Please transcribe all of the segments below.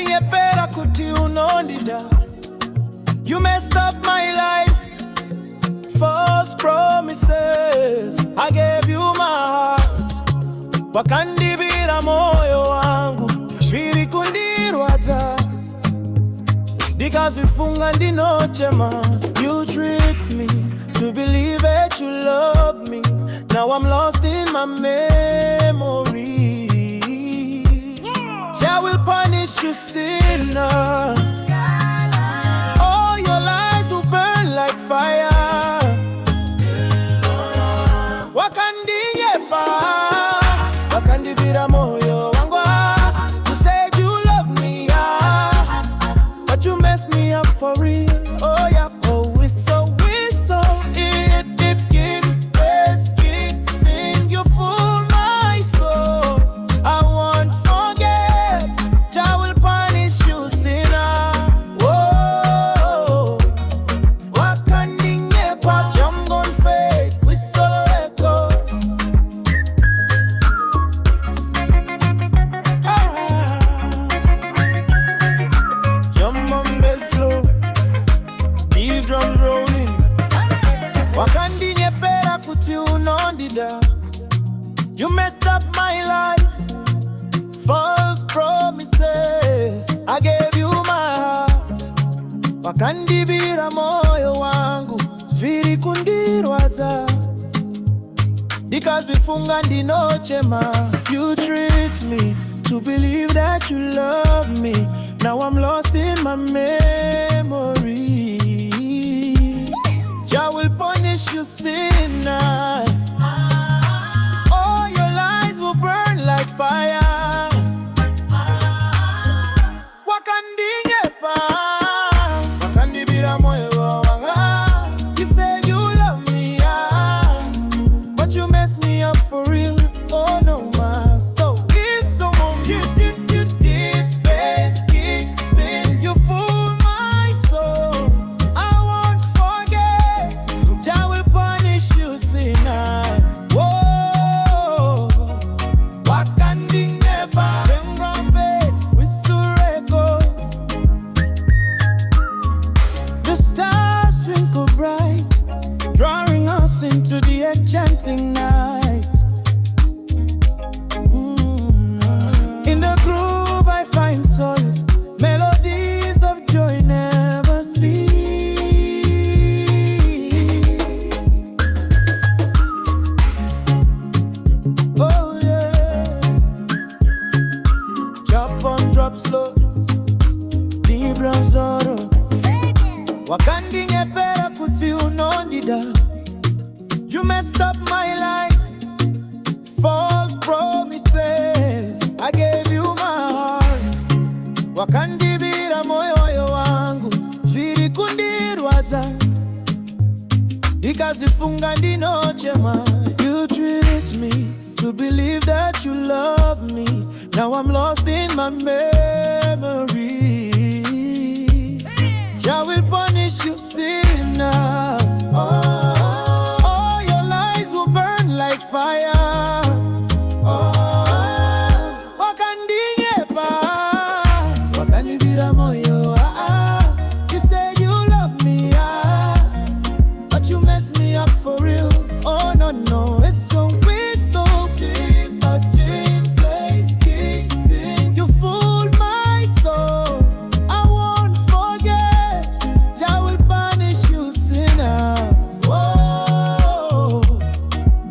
Wakandinyepera kuti unondida. You messed up my life. False promises. I gave you my heart. Wakandibira moyo wangu. Shwiri kundirwadza. Because vifunga ndinochema. You tricked me to believe that you love me. Now I'm lost in my memory. Jah will punish you, sinner. All your lies will burn like fire. Wakandinyepera, wakandibira moyo wangu. You said you love me, but you messed me up for real. Oh yeah, oh whistle, whistle, it kicks in. You fool my soul. I won't forget. Jah will punish you, sinner. Whoa, Wakandinyepera, jump on faith, whistle echo. Jump on bass slow, deep drums rolling. Wakandinyepera kuti unondida. You messed up my life. False promises. I gave you my heart. Wakandibira moyo wangu. Shwiri kundirwadza. Because vifunga ndinochema. You tricked me to believe that you love me. Now I'm lost in my memory. Jah will punish you, sinner. All your lies will burn like fire. Wakandinyepera, wakandibira moyo wangu. You said you love me, but you messed me up for real. Oh no, my soul is so warm. You did, bass kicks in. You fool my soul. I won't forget. Jah will punish you, sinner. Whoa, Wakandinyepera, jump on faith, whistle echoes. The stars twinkle bright, drawing us into the enchanting night. In the groove I find solace, melodies of joy never cease. Oh yeah, jump on drop slow, deep drums zoro. Wakandinyepera kuti unondida. You messed up my life. False promises. I gave you my heart. Wakandibira moyo wangu. Shwiri kundirwadza. Because vifunga ndinochema. You tricked me to believe that you love me. Now I'm lost in my memory. Jah will punish you, sinner. All your lies will burn like fire. Wakandinyepera, wakandibira moyo. You said you love me, but you messed me up for real. Oh no, no, it's so deep, but place kicks in. You fooled my soul. I won't forget. Jah will punish you, sinner. Whoa,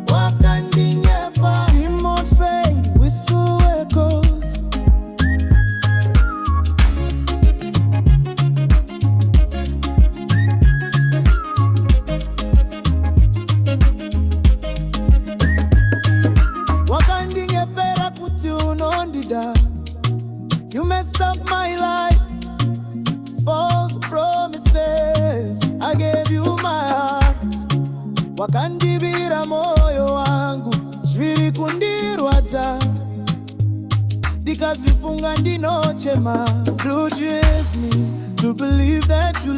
Wakandinyepera, Simon Faye, whistle echoes. Wakandinyepera kuti unondida. You messed up my life. False promises. I gave you my heart. Wakandibira moyo wangu. Shwiri kundirwadza. Because vifunga ndinochema. You tricked me to believe that you